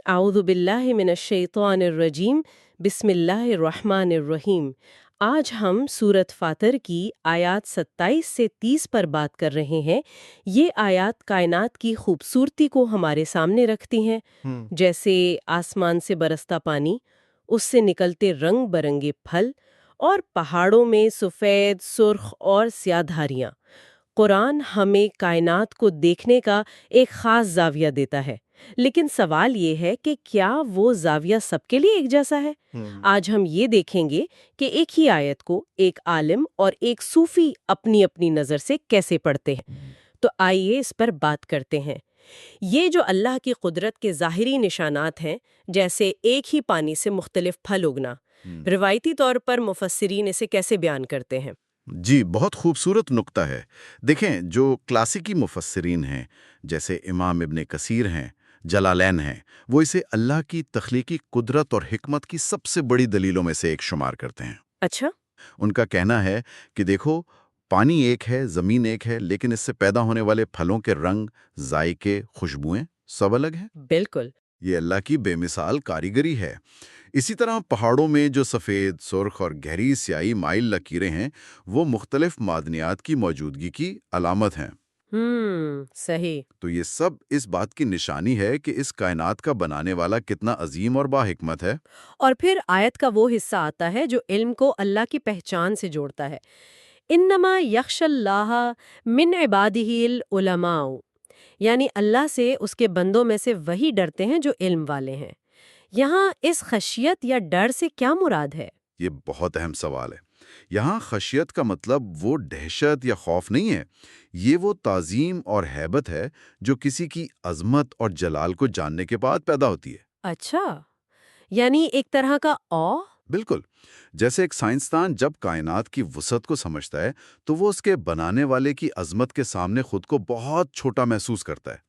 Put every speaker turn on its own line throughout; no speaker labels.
اعوذ باللہ من الشیطان الرجیم بسم اللہ الرحمن الرحیم۔ آج ہم سورۃ فاطر کی آیات 27 سے 30 پر بات کر رہے ہیں۔ یہ آیات کائنات کی خوبصورتی کو ہمارے سامنے رکھتی ہیں، جیسے آسمان سے برستا پانی، اس سے نکلتے رنگ برنگے پھل اور پہاڑوں میں سفید، سرخ اور سیاہ دھاریاں۔ قرآن ہمیں کائنات کو دیکھنے کا ایک خاص زاویہ دیتا ہے، لیکن سوال یہ ہے کہ کیا وہ زاویہ سب کے لیے ایک جیسا ہے؟ آج ہم یہ دیکھیں گے کہ ایک ہی آیت کو ایک عالم اور ایک صوفی اپنی اپنی نظر سے کیسے پڑھتے ہیں۔ تو آئیے اس پر بات کرتے ہیں۔ یہ جو اللہ کی قدرت کے ظاہری نشانات ہیں، جیسے ایک ہی پانی سے مختلف پھل اگنا، روایتی طور پر مفسرین اسے کیسے بیان کرتے ہیں؟
جی، بہت خوبصورت نقطہ ہے۔ دیکھیں، جو کلاسیکی مفسرین ہیں جیسے امام ابن کثیر ہیں، جلالین ہیں، وہ اسے اللہ کی تخلیقی قدرت اور حکمت کی سب سے بڑی دلیلوں میں سے ایک شمار کرتے ہیں۔
اچھا،
ان کا کہنا ہے کہ دیکھو، پانی ایک ہے، زمین ایک ہے، لیکن اس سے پیدا ہونے والے پھلوں کے رنگ، ذائقے، خوشبوئیں سب الگ ہیں۔
بالکل۔
یہ اللہ کی بے مثال کاریگری ہے۔ اسی طرح پہاڑوں میں جو سفید، سرخ اور گہری سیاہی مائل لکیریں ہیں، وہ مختلف معدنیات کی موجودگی کی علامت ہیں۔
صحیح۔
تو یہ سب اس بات کی نشانی ہے کہ اس کائنات کا بنانے والا کتنا عظیم اور باحکمت ہے۔
اور پھر آیت کا وہ حصہ آتا ہے جو علم کو اللہ کی پہچان سے جوڑتا ہے۔ انما یخشی اللہ من عبادہ العلماء، یعنی اللہ سے اس کے بندوں میں سے وہی ڈرتے ہیں جو علم والے ہیں۔ یہاں اس خشیت یا ڈر سے کیا مراد ہے؟
یہ بہت اہم سوال ہے۔ یہاں خشیت کا مطلب وہ دہشت یا خوف نہیں ہے، یہ وہ تعظیم اور ہیبت ہے جو کسی کی عظمت اور جلال کو جاننے کے بعد پیدا ہوتی ہے۔
اچھا، یعنی ایک طرح کا او؟
بالکل، جیسے ایک سائنسدان جب کائنات کی وسعت کو سمجھتا ہے تو وہ اس کے بنانے والے کی عظمت کے سامنے خود کو بہت چھوٹا محسوس کرتا ہے۔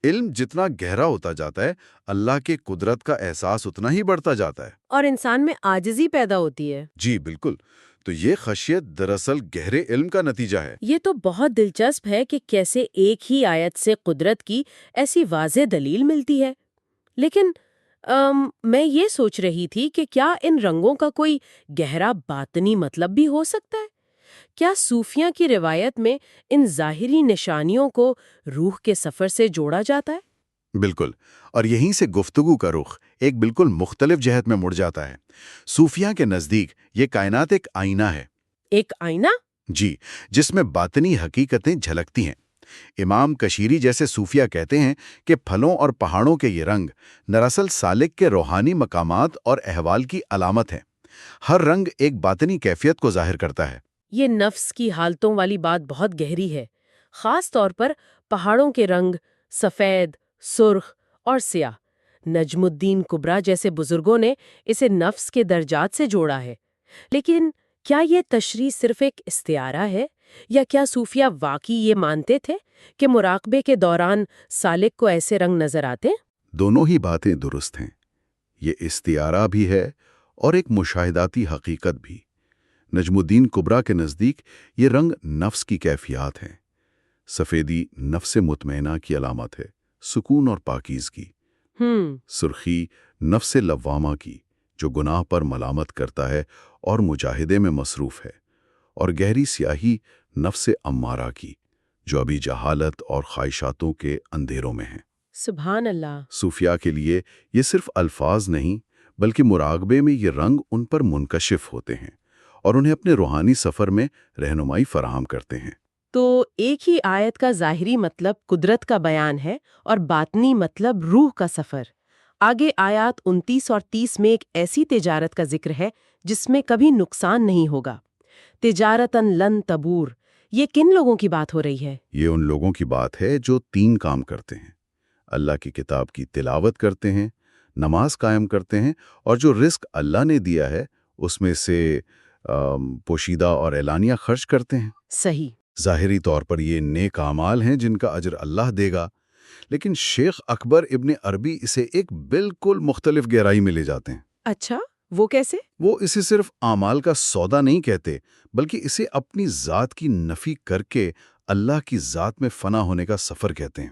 علم جتنا گہرا ہوتا جاتا ہے، اللہ کے قدرت کا احساس اتنا ہی بڑھتا جاتا ہے،
اور انسان میں عاجزی پیدا ہوتی ہے۔
جی بالکل۔ تو یہ خشیت دراصل گہرے علم کا نتیجہ ہے۔
یہ تو بہت دلچسپ ہے کہ کیسے ایک ہی آیت سے قدرت کی ایسی واضح دلیل ملتی ہے۔ لیکن میں یہ سوچ رہی تھی کہ کیا ان رنگوں کا کوئی گہرا باطنی مطلب بھی ہو سکتا ہے؟ کیا صوفیاں کی روایت میں ان ظاہری نشانیوں کو روح کے سفر سے جوڑا جاتا ہے؟
بالکل، اور یہیں سے گفتگو کا رخ ایک بالکل مختلف جہت میں مڑ جاتا ہے۔ صوفیاں کے نزدیک یہ کائنات ایک آئینہ ہے۔
ایک آئینہ؟
جی، جس میں باطنی حقیقتیں جھلکتی ہیں۔ امام کشیری جیسے صوفیہ کہتے ہیں کہ پھلوں اور پہاڑوں کے یہ رنگ دراصل سالک کے روحانی مقامات اور احوال کی علامت ہیں۔ ہر رنگ ایک باطنی کیفیت کو ظاہر کرتا ہے۔
یہ نفس کی حالتوں والی بات بہت گہری ہے، خاص طور پر پہاڑوں کے رنگ سفید، سرخ اور سیاہ۔ نجم الدین کبریٰ جیسے بزرگوں نے اسے نفس کے درجات سے جوڑا ہے۔ لیکن کیا یہ تشریح صرف ایک استعارہ ہے، یا کیا صوفیہ واقعی یہ مانتے تھے کہ مراقبے کے دوران سالک کو ایسے رنگ نظر آتے؟
دونوں ہی باتیں درست ہیں۔ یہ استعارہ بھی ہے اور ایک مشاہداتی حقیقت بھی۔ نجم الدین کبریٰ کے نزدیک یہ رنگ نفس کی کیفیات ہیں۔ سفیدی نفس مطمئنہ کی علامت ہے، سکون اور پاکیزگی۔ سرخی نفس لوامہ کی، جو گناہ پر ملامت کرتا ہے اور مجاہدے میں مصروف ہے، اور گہری سیاہی نفس امارہ کی، جو ابھی جہالت اور خواہشاتوں کے اندھیروں میں ہیں۔
سبحان اللہ۔
صوفیاء کے لیے یہ صرف الفاظ نہیں، بلکہ مراقبے میں یہ رنگ ان پر منکشف ہوتے ہیں اور انہیں اپنے روحانی سفر میں رہنمائی فراہم کرتے ہیں۔
تو ایک ہی آیت کا ظاہری مطلب قدرت کا بیان ہے اور باطنی مطلب روح کا سفر۔ آگے آیات 29 اور 30 میں ایک ایسی تجارت کا ذکر ہے جس میں کبھی نقصان نہیں ہوگا۔ تجارتاً لن تبور، یہ کن لوگوں کی بات ہو رہی ہے؟
یہ ان لوگوں کی بات ہے جو 3 کام کرتے ہیں: اللہ کی کتاب کی تلاوت کرتے ہیں، نماز قائم کرتے ہیں، اور جو رزق اللہ نے دیا ہے اس میں سے پوشیدہ اور اعلانیہ خرچ کرتے ہیں۔
صحیح۔
ظاہری طور پر یہ نیک اعمال ہیں جن کا اجر اللہ دے گا، لیکن شیخ اکبر ابن عربی اسے ایک بالکل مختلف گہرائی میں لے جاتے ہیں۔
اچھا، وہ کیسے؟
وہ اسے صرف اعمال کا سودا نہیں کہتے، بلکہ اسے اپنی ذات کی نفی کر کے اللہ کی ذات میں فنا ہونے کا سفر کہتے ہیں۔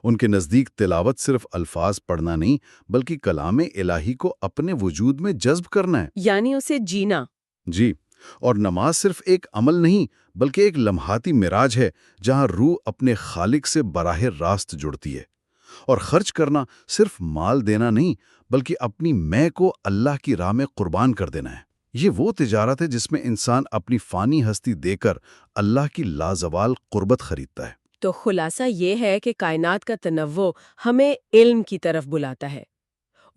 ان کے نزدیک تلاوت صرف الفاظ پڑھنا نہیں بلکہ کلام الہی کو اپنے وجود میں جذب کرنا ہے۔
یعنی اسے جینا۔
جی، اور نماز صرف ایک عمل نہیں بلکہ ایک لمحاتی معراج ہے جہاں روح اپنے خالق سے براہ راست جڑتی ہے۔ اور خرچ کرنا صرف مال دینا نہیں بلکہ اپنی میں کو اللہ کی راہ میں قربان کر دینا ہے۔ یہ وہ تجارت ہے جس میں انسان اپنی فانی ہستی دے کر اللہ کی لازوال قربت خریدتا ہے۔
تو خلاصہ یہ ہے کہ کائنات کا تنوع ہمیں علم کی طرف بلاتا ہے۔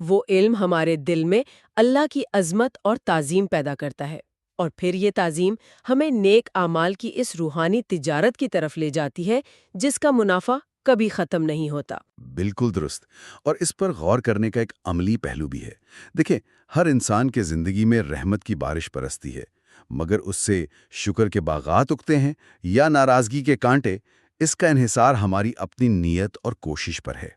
وہ علم ہمارے دل میں اللہ کی عظمت اور تعظیم پیدا کرتا ہے، اور پھر یہ تعظیم ہمیں نیک اعمال کی اس روحانی تجارت کی طرف لے جاتی ہے جس کا منافع کبھی ختم نہیں ہوتا۔
بالکل درست۔ اور اس پر غور کرنے کا ایک عملی پہلو بھی ہے۔ دیکھیں، ہر انسان کے زندگی میں رحمت کی بارش برستی ہے، مگر اس سے شکر کے باغات اگتے ہیں یا ناراضگی کے کانٹے، اس کا انحصار ہماری اپنی نیت اور کوشش پر ہے۔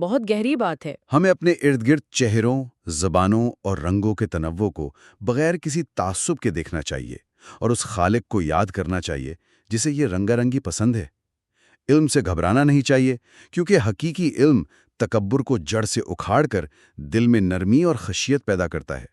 بہت گہری بات ہے۔
ہمیں اپنے ارد گرد چہروں، زبانوں اور رنگوں کے تنوع کو بغیر کسی تعصب کے دیکھنا چاہیے، اور اس خالق کو یاد کرنا چاہیے جسے یہ رنگا رنگی پسند ہے۔ علم سے گھبرانا نہیں چاہیے، کیونکہ حقیقی علم تکبر کو جڑ سے اکھاڑ کر دل میں نرمی اور خشیت پیدا کرتا ہے۔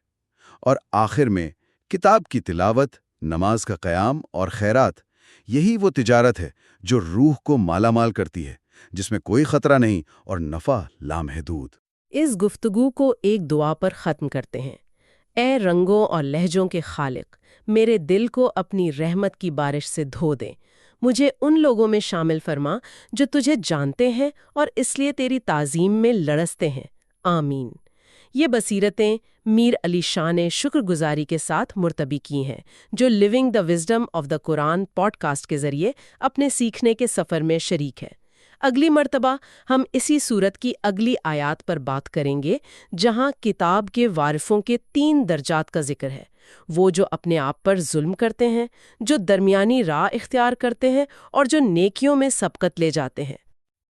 اور آخر میں کتاب کی تلاوت، نماز کا قیام اور خیرات، یہی وہ تجارت ہے جو روح کو مالا مال کرتی ہے، جس میں کوئی خطرہ نہیں اور نفع لامحدود۔
اس گفتگو کو ایک دعا پر ختم کرتے ہیں۔ اے رنگوں اور لہجوں کے خالق، میرے دل کو اپنی رحمت کی بارش سے دھو دے۔ مجھے ان لوگوں میں شامل فرما جو تجھے جانتے ہیں اور اس لیے تیری تعظیم میں لرزتے ہیں۔ آمین۔ یہ بصیرتیں میر علی شاہ نے شکر گزاری کے ساتھ مرتبی کی ہیں، جو living the wisdom of the Quran podcast کے ذریعے اپنے سیکھنے کے سفر میں شریک ہے۔ اگلی مرتبہ ہم اسی سورت کی اگلی آیات پر بات کریں گے، جہاں کتاب کے وارثوں کے 3 درجات کا ذکر ہے۔ وہ جو اپنے آپ پر ظلم کرتے ہیں، جو درمیانی راہ اختیار کرتے ہیں، اور جو نیکیوں میں سبقت لے جاتے ہیں۔